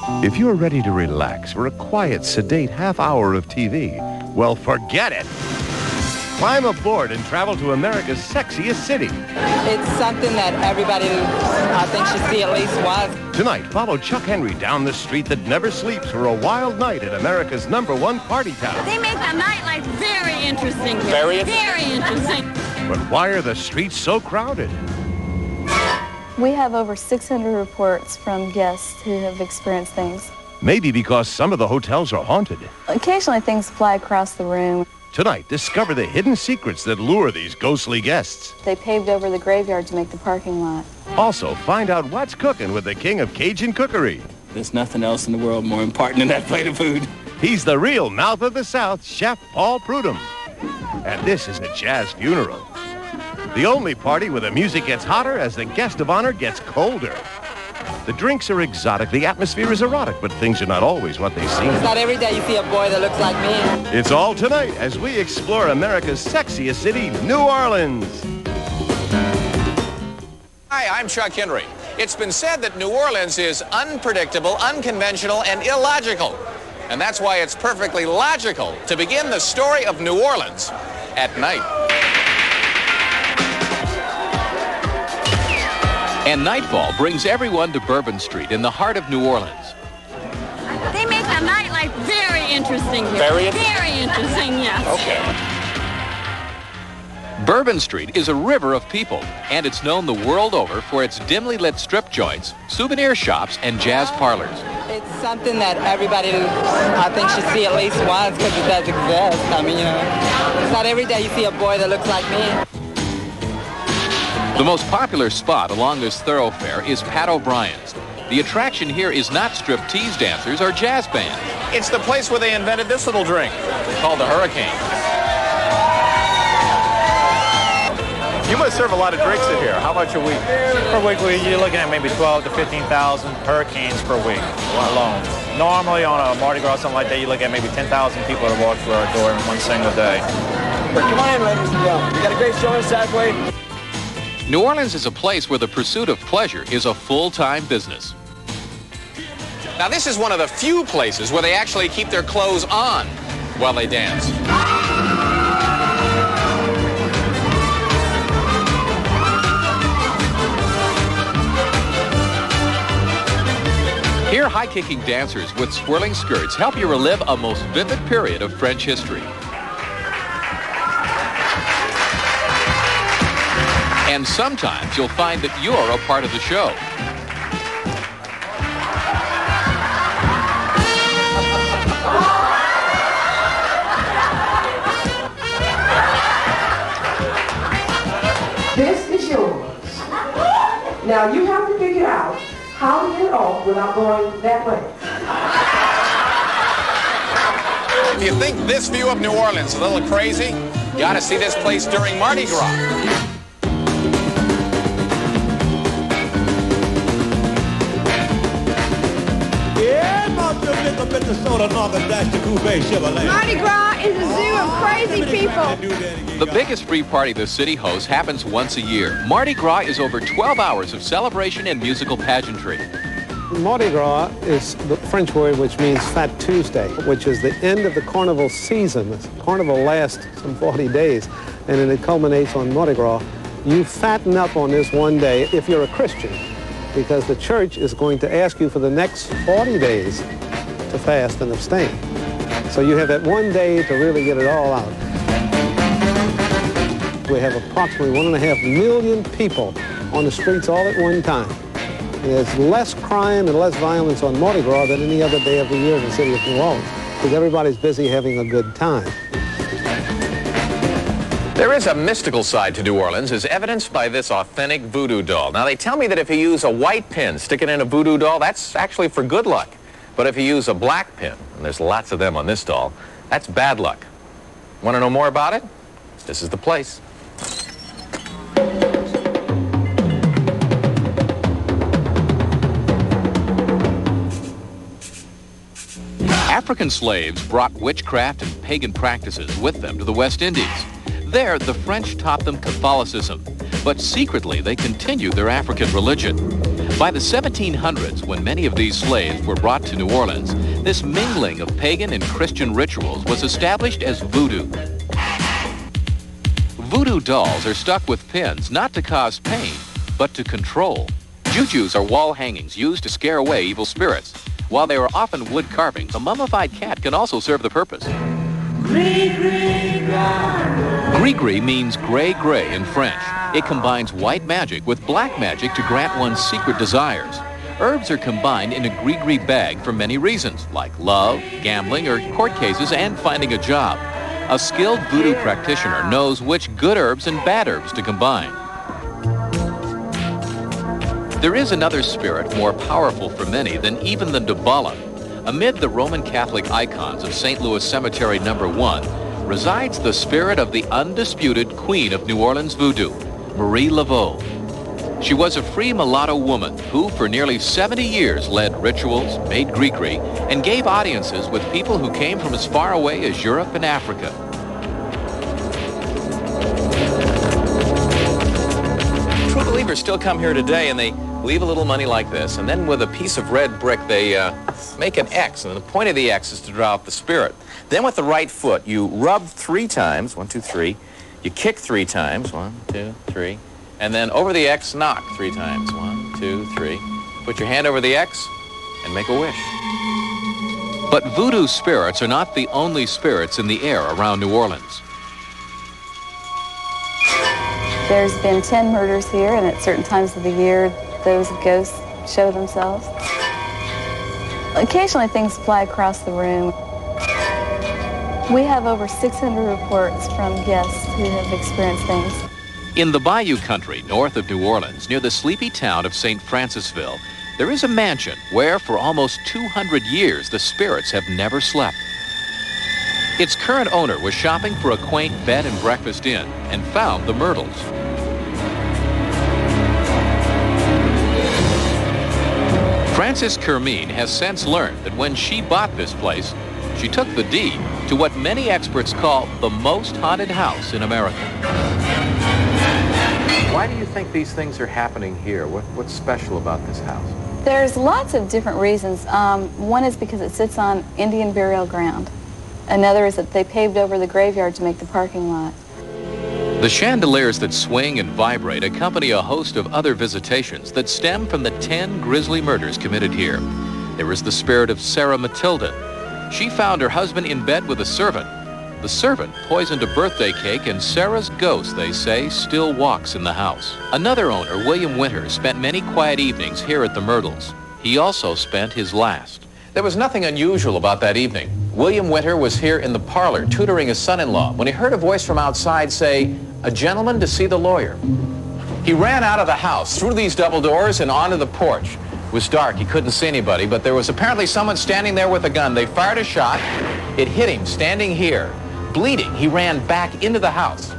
If you're ready to relax for a quiet, sedate half hour of TV, well, forget it. Climb aboard and travel to America's sexiest city. It's something that everybody, I think, should see at least once. Tonight, follow Chuck Henry down the street that never sleeps for a wild night at America's #1 party town. They make the nightlife very interesting here. Very interesting. But why are the streets so crowded? We have over 600 reports from guests who have experienced things. Maybe because some of the hotels are haunted. Occasionally things fly across the room. Tonight, discover the hidden secrets that lure these ghostly guests. They paved over the graveyard to make the parking lot. Also, find out what's cooking with the king of Cajun cookery. There's nothing else in the world more important than that plate of food. He's the real mouth of the South, Chef Paul Prudhomme. And this is a jazz funeral. The only party where the music gets hotter as the guest of honor gets colder. The drinks are exotic, the atmosphere is erotic, but things are not always what they seem. It's not every day you see a boy that looks like me. It's all tonight as we explore America's sexiest city, New Orleans. Hi, I'm Chuck Henry. It's been said that New Orleans is unpredictable, unconventional, and illogical. And that's why it's perfectly logical to begin the story of New Orleans at night. And nightfall brings everyone to Bourbon Street in the heart of New Orleans. They make the nightlife very interesting here. Very interesting, yes. Okay. Bourbon Street is a river of people, and it's known the world over for its dimly lit strip joints, souvenir shops, and jazz parlors. It's something that everybody, I think, should see at least once because it does exist. I mean, it's not every day you see a boy that looks like me. The most popular spot along this thoroughfare is Pat O'Brien's. The attraction here is not striptease dancers or jazz bands. It's the place where they invented this little drink called the Hurricane. You must serve a lot of drinks in here. How much a week? Per week, you're looking at maybe 12 to 15,000 hurricanes per week alone. Normally on a Mardi Gras, something like that, you look at maybe 10,000 people that walk through our door in one single day. Come on in, ladies and gentlemen. We got a great show inside for you. New Orleans is a place where the pursuit of pleasure is a full-time business. Now, this is one of the few places where they actually keep their clothes on while they dance. Here, high-kicking dancers with swirling skirts help you relive a most vivid period of French history. And sometimes you'll find that you're a part of the show. This is yours. Now you have to figure out how to get off without going that way. If you think this view of New Orleans is a little crazy, you ought to see this place during Mardi Gras. Mardi Gras is a zoo of crazy people. The biggest free party the city hosts happens once a year. Mardi Gras is over 12 hours of celebration and musical pageantry. Mardi Gras is the French word which means Fat Tuesday, which is the end of the carnival season. The carnival lasts some 40 days, and then it culminates on Mardi Gras. You fatten up on this one day if you're a Christian, because the church is going to ask you for the next 40 days to fast and abstain. So you have that one day to really get it all out. We have approximately 1.5 million people on the streets all at one time. And there's less crime and less violence on Mardi Gras than any other day of the year in the city of New Orleans, because everybody's busy having a good time. There is a mystical side to New Orleans, as evidenced by this authentic voodoo doll. Now, they tell me that if you use a white pin, stick it in a voodoo doll, that's actually for good luck. But if you use a black pin, and there's lots of them on this doll, that's bad luck. Want to know more about it? This is the place. African slaves brought witchcraft and pagan practices with them to the West Indies. There, the French taught them Catholicism, but secretly they continued their African religion. By the 1700s, when many of these slaves were brought to New Orleans, this mingling of pagan and Christian rituals was established as voodoo. Voodoo dolls are stuck with pins not to cause pain, but to control. Jujus are wall hangings used to scare away evil spirits. While they are often wood carvings, a mummified cat can also serve the purpose. Gris-gris means gray-gray in French. It combines white magic with black magic to grant one's secret desires. Herbs are combined in a gris-gris bag for many reasons, like love, gambling, or court cases, and finding a job. A skilled voodoo practitioner knows which good herbs and bad herbs to combine. There is another spirit more powerful for many than even the Dabala. Amid the Roman Catholic icons of St. Louis Cemetery No. 1 resides the spirit of the undisputed Queen of New Orleans voodoo, Marie Laveau. She was a free mulatto woman who, for nearly 70 years, led rituals, made gris-gris, and gave audiences with people who came from as far away as Europe and Africa. True believers still come here today, and they leave a little money like this, and then with a piece of red brick, they make an X, and the point of the X is to draw out the spirit. Then with the right foot, you rub 3 times, 1, 2, 3. You kick 3 times, 1, 2, 3. And then over the X, knock 3 times, 1, 2, 3. Put your hand over the X and make a wish. But voodoo spirits are not the only spirits in the air around New Orleans. There's been 10 murders here, and at certain times of the year, those ghosts show themselves. Occasionally, things fly across the room. We have over 600 reports from guests who have experienced things. In the Bayou country, north of New Orleans, near the sleepy town of St. Francisville, there is a mansion where, for almost 200 years, the spirits have never slept. Its current owner was shopping for a quaint bed and breakfast inn and found the Myrtles. Frances Kermeen has since learned that when she bought this place, she took the deed to what many experts call the most haunted house in America. Why do you think these things are happening here? What's special about this house? There's lots of different reasons. One is because it sits on Indian burial ground. Another is that they paved over the graveyard to make the parking lot. The chandeliers that swing and vibrate accompany a host of other visitations that stem from the 10 grisly murders committed here. There is the spirit of Sarah Matilda. She found her husband in bed with a servant. The servant poisoned a birthday cake, and Sarah's ghost, they say, still walks in the house. Another owner, William Winter, spent many quiet evenings here at the Myrtles. He also spent his last. There was nothing unusual about that evening. William Winter was here in the parlor tutoring his son-in-law when he heard a voice from outside say, "A gentleman to see the lawyer." He ran out of the house, through these double doors, and onto the porch. It was dark, he couldn't see anybody, but there was apparently someone standing there with a gun. They fired a shot. It hit him standing here. Bleeding, he ran back into the house.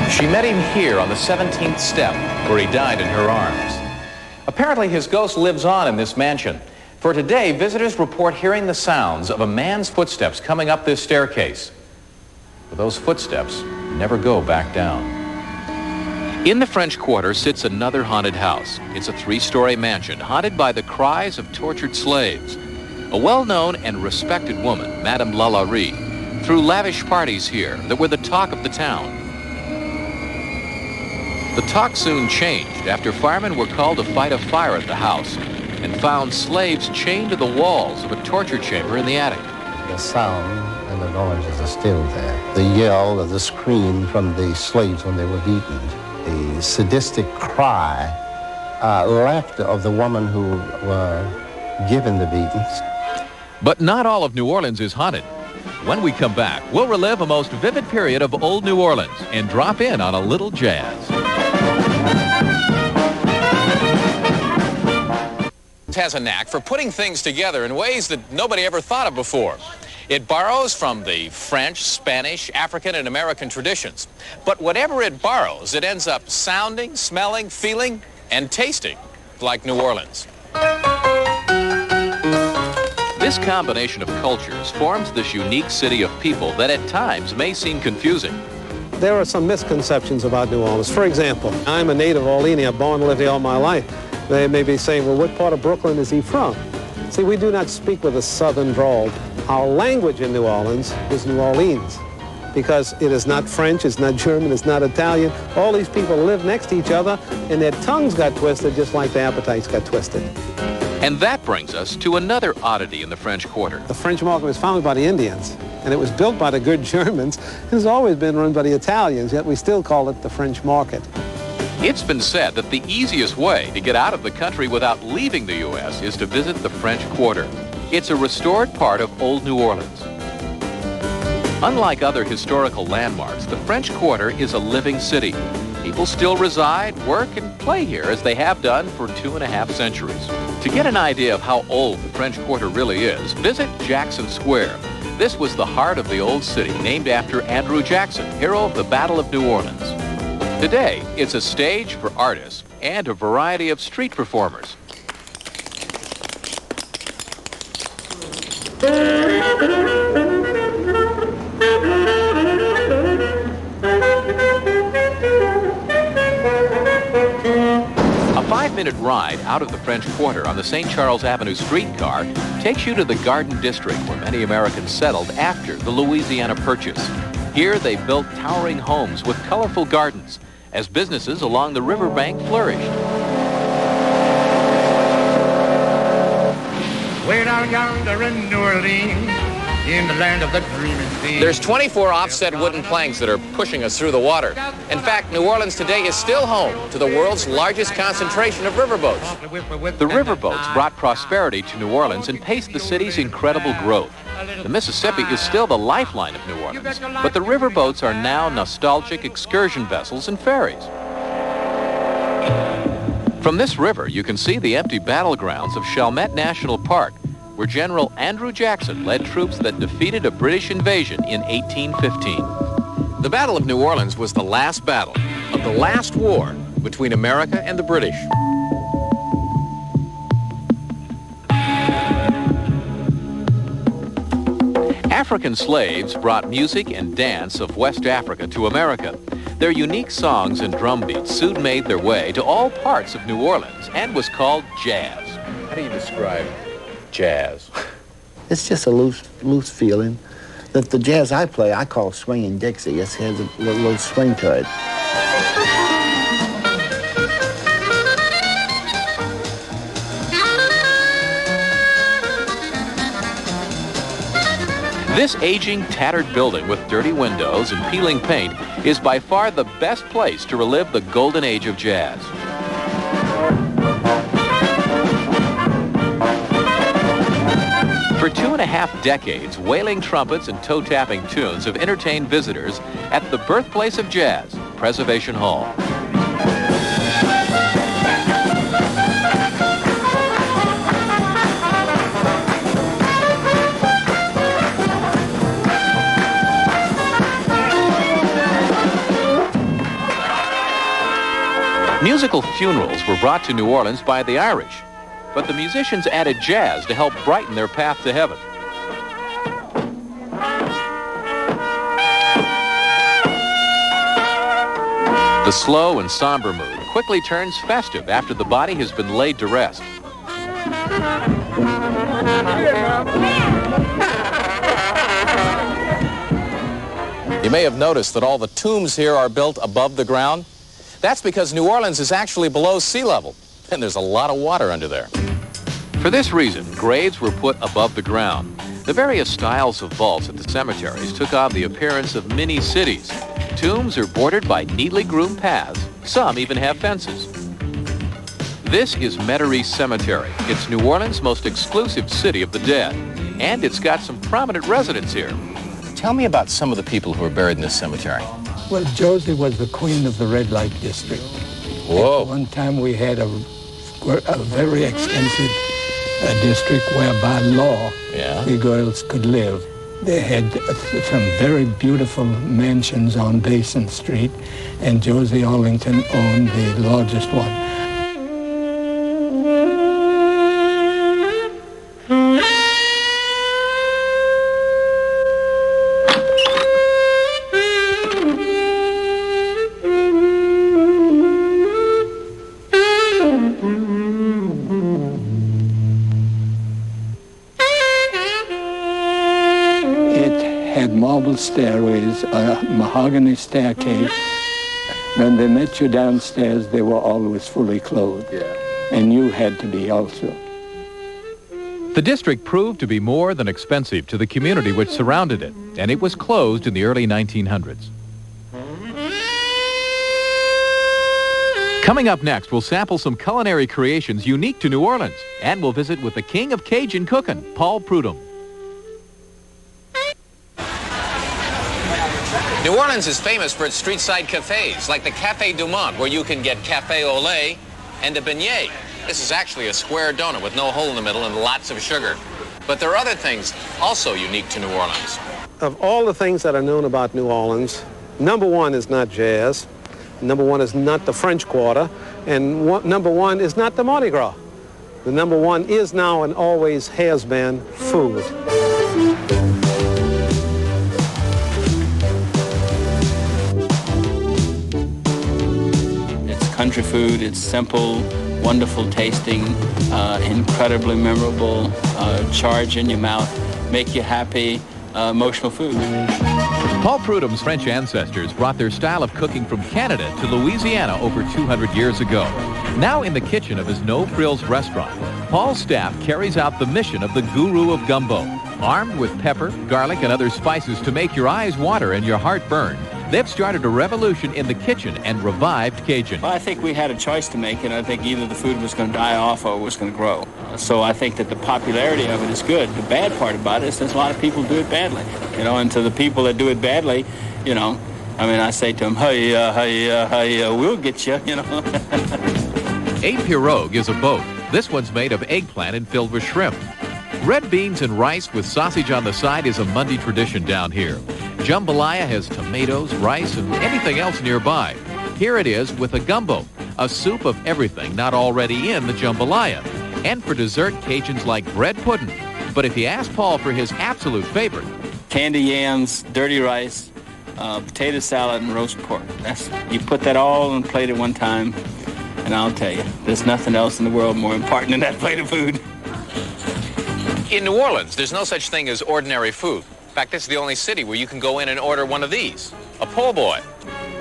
She met him here on the 17th step, where he died in her arms. Apparently, his ghost lives on in this mansion. For today, visitors report hearing the sounds of a man's footsteps coming up this staircase. But those footsteps never go back down. In the French Quarter sits another haunted house. It's a 3-story mansion haunted by the cries of tortured slaves. A well-known and respected woman, Madame Lalaurie, threw lavish parties here that were the talk of the town. The talk soon changed after firemen were called to fight a fire at the house and found slaves chained to the walls of a torture chamber in the attic. The sound and the noises are still there. The yell or the scream from the slaves when they were beaten. The sadistic cry, laughter of the woman who were given the beatings. But not all of New Orleans is haunted. When we come back, we'll relive a most vivid period of old New Orleans and drop in on a little jazz. Has a knack for putting things together in ways that nobody ever thought of before. It borrows from the French, Spanish, African, and American traditions. But whatever it borrows, it ends up sounding, smelling, feeling, and tasting look like New Orleans. This combination of cultures forms this unique city of people that at times may seem confusing. There are some misconceptions about New Orleans. For example, I'm a native Orleanian, born and lived here all my life. They may be saying, well, what part of Brooklyn is he from? See, we do not speak with a southern drawl. Our language in New Orleans is New Orleans, because it is not French, it's not German, it's not Italian. All these people live next to each other, and their tongues got twisted just like their appetites got twisted. And that brings us to another oddity in the French Quarter. The French market was founded by the Indians, and it was built by the good Germans. It has always been run by the Italians, yet we still call it the French market. It's been said that the easiest way to get out of the country without leaving the U.S. is to visit the French Quarter. It's a restored part of Old New Orleans. Unlike other historical landmarks, the French Quarter is a living city. People still reside, work, and play here as they have done for 2.5 centuries. To get an idea of how old the French Quarter really is, visit Jackson Square. This was the heart of the old city, named after Andrew Jackson, hero of the Battle of New Orleans. Today, it's a stage for artists and a variety of street performers. A 5-minute ride out of the French Quarter on the St. Charles Avenue streetcar takes you to the Garden District, where many Americans settled after the Louisiana Purchase. Here they built towering homes with colorful gardens as businesses along the riverbank flourished. Way down yonder in New Orleans, in the land of the dreaming sea. There's 24 offset wooden planks that are pushing us through the water. In fact, New Orleans today is still home to the world's largest concentration of riverboats. The riverboats brought prosperity to New Orleans and paced the city's incredible growth. The Mississippi is still the lifeline of New Orleans, but the riverboats are now nostalgic excursion vessels and ferries. From this river, you can see the empty battlegrounds of Chalmette National Park, where General Andrew Jackson led troops that defeated a British invasion in 1815. The Battle of New Orleans was the last battle of the last war between America and the British. African slaves brought music and dance of West Africa to America. Their unique songs and drum beats soon made their way to all parts of New Orleans and was called jazz. How do you describe jazz? It's just a loose feeling. That the jazz I play, I call swinging Dixie. It has a little swing to it. This aging, tattered building with dirty windows and peeling paint is by far the best place to relive the golden age of jazz. For 2.5 decades, wailing trumpets and toe-tapping tunes have entertained visitors at the birthplace of jazz, Preservation Hall. Musical funerals were brought to New Orleans by the Irish, but the musicians added jazz to help brighten their path to heaven. The slow and somber mood quickly turns festive after the body has been laid to rest. You may have noticed that all the tombs here are built above the ground. That's because New Orleans is actually below sea level, and there's a lot of water under there. For this reason, graves were put above the ground. The various styles of vaults at the cemeteries took on the appearance of mini cities. Tombs are bordered by neatly groomed paths. Some even have fences. This is Metairie Cemetery. It's New Orleans' most exclusive city of the dead, and it's got some prominent residents here. Tell me about some of the people who are buried in this cemetery. Well, Josie was the queen of the red light district. Whoa. At one time we had a very extensive district where by law the girls could live. They had some very beautiful mansions on Basin Street, and Josie Arlington owned the largest one. marble stairways, a mahogany staircase. When they met you downstairs, they were always fully clothed. Yeah. And you had to be also. The district proved to be more than expensive to the community which surrounded it, and it was closed in the early 1900s. Coming up next, we'll sample some culinary creations unique to New Orleans, and we'll visit with the king of Cajun cooking, Paul Prudhomme. New Orleans is famous for its street-side cafes, like the Café du Monde, where you can get café au lait and a beignet. This is actually a square donut with no hole in the middle and lots of sugar. But there are other things also unique to New Orleans. Of all the things that are known about New Orleans, number one is not jazz. Number one is not the French Quarter. And number one is not the Mardi Gras. The number one is now and always has been food. Country food, it's simple, wonderful tasting, incredibly memorable, charge in your mouth, make you happy, emotional food. Paul Prudhomme's French ancestors brought their style of cooking from Canada to Louisiana over 200 years ago. Now in the kitchen of his No Frills restaurant, Paul's staff carries out the mission of the guru of gumbo. Armed with pepper, garlic, and other spices to make your eyes water and your heart burn, they've started a revolution in the kitchen and revived Cajun. Well, I think we had a choice to make, and I think either the food was going to die off or it was going to grow. So I think that the popularity of it is good. The bad part about it is there's a lot of people do it badly. You know, and to the people that do it badly, you know, I mean, I say to them, hey, we'll get you, you know. A pirogue is a boat. This one's made of eggplant and filled with shrimp. Red beans and rice with sausage on the side is a Monday tradition down here. Jambalaya has tomatoes, rice, and anything else nearby. Here it is with a gumbo, a soup of everything not already in the jambalaya. And for dessert, Cajuns like bread pudding. But if you ask Paul for his absolute favorite, candy yams, dirty rice, potato salad, and roast pork. You put that all on a plate at one time, and I'll tell you, there's nothing else in the world more important than that plate of food. In New Orleans, there's no such thing as ordinary food. In fact, this is the only city where you can go in and order one of these, a po' boy.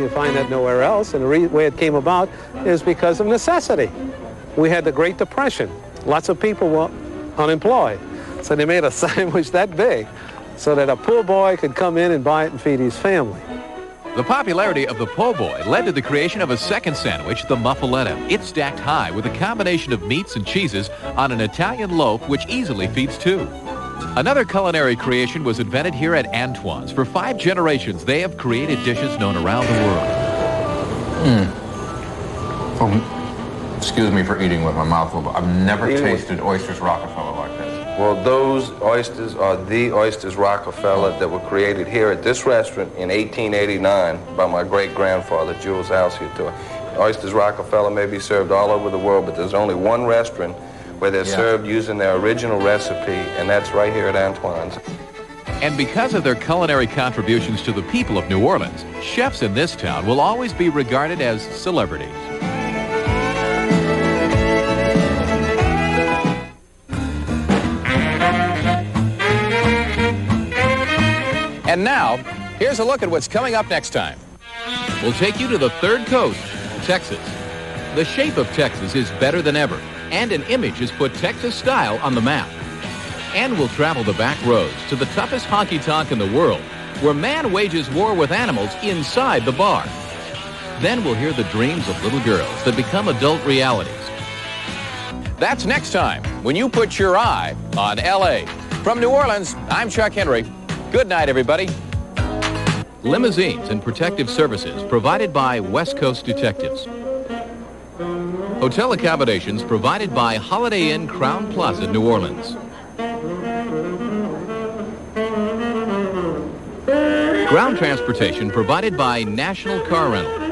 You find that nowhere else, and the way it came about is because of necessity. We had the Great Depression. Lots of people were unemployed, so they made a sandwich that big so that a poor boy could come in and buy it and feed his family. The popularity of the po' boy led to the creation of a second sandwich, the muffaletta. It's stacked high with a combination of meats and cheeses on an Italian loaf which easily feeds two. Another culinary creation was invented here at Antoine's. For 5 generations, they have created dishes known around the world. Excuse me for eating with my mouth full, but I've never tasted oysters Rockefeller like this. Well, those oysters are the oysters Rockefeller that were created here at this restaurant in 1889 by my great-grandfather, Jules Alciator. Oysters Rockefeller may be served all over the world, but there's only one restaurant where they're served using their original recipe, and that's right here at Antoine's. And because of their culinary contributions to the people of New Orleans, chefs in this town will always be regarded as celebrities. And now, here's a look at what's coming up next time. We'll take you to the third coast, Texas. The shape of Texas is better than ever, and an image has put Texas style on the map. And we'll travel the back roads to the toughest honky-tonk in the world, where man wages war with animals inside the bar. Then we'll hear the dreams of little girls that become adult realities. That's next time, when you put your eye on L.A. From New Orleans, I'm Chuck Henry. Good night, everybody. Limousines and protective services provided by West Coast Detectives. Hotel accommodations provided by Holiday Inn Crown Plaza, New Orleans. Ground transportation provided by National Car Rental.